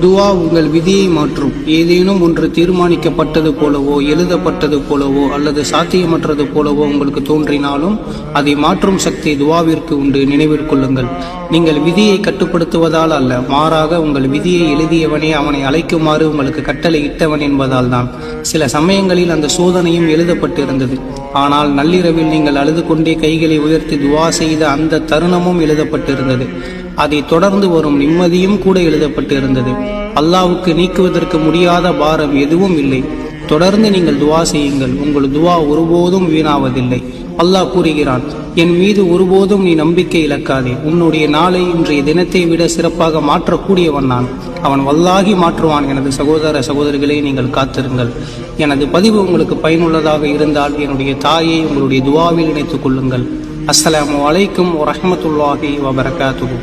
துவா உங்கள் விதியை மாற்றும். ஏதேனும் ஒன்று தீர்மானிக்கப்பட்டது போலவோ, எழுதப்பட்டது போலவோ அல்லது சாத்தியமற்றது போலவோ உங்களுக்கு தோன்றினாலும் அதை மாற்றும் சக்தி துவாவிற்கு உண்டு. நினைவிற்கொள்ளுங்கள், நீங்கள் விதியை கட்டுப்படுத்துவதால் அல்ல, மாறாக உங்கள் விதியை எழுதியவனே அவனை அழைக்குமாறு உங்களுக்கு கட்டளை இட்டவன் என்பதால் தான். சில சமயங்களில் அந்த சோதனையும் எழுதப்பட்டிருந்தது. ஆனால் நள்ளிரவில் நீங்கள் அழுது கொண்டே கைகளை உயர்த்தி துவா செய்த அந்த தருணமும் எழுதப்பட்டிருந்தது. அதை தொடர்ந்து வரும் நிம்மதியும் கூட எழுதப்பட்டிருந்தது. அல்லாஹ்வுக்கு நீக்குவதற்கு முடியாத பாரம் எதுவும் இல்லை. தொடர்ந்து நீங்கள் துவா செய்யுங்கள், உங்கள் துவா ஒருபோதும் வீணாவதில்லை. அல்லாஹ் கூறுகிறான், என் மீது ஒருபோதும் நீ நம்பிக்கை இழக்காதே. உன்னுடைய நாளை இன்றைய தினத்தை விட சிறப்பாக மாற்றக்கூடியவன் நான். அவன் வல்லாகி மாற்றுவான். எனது சகோதர சகோதரிகளே, நீங்கள் காத்திருங்கள். எனது பதிவு உங்களுக்கு பயனுள்ளதாக இருந்தால் என்னுடைய தாயை உங்களுடைய துவாவில் இணைத்துக் கொள்ளுங்கள். அஸ்ஸலாமு அலைக்கும் வரஹ்மத்துல்லாஹி வபரகாத்துஹு.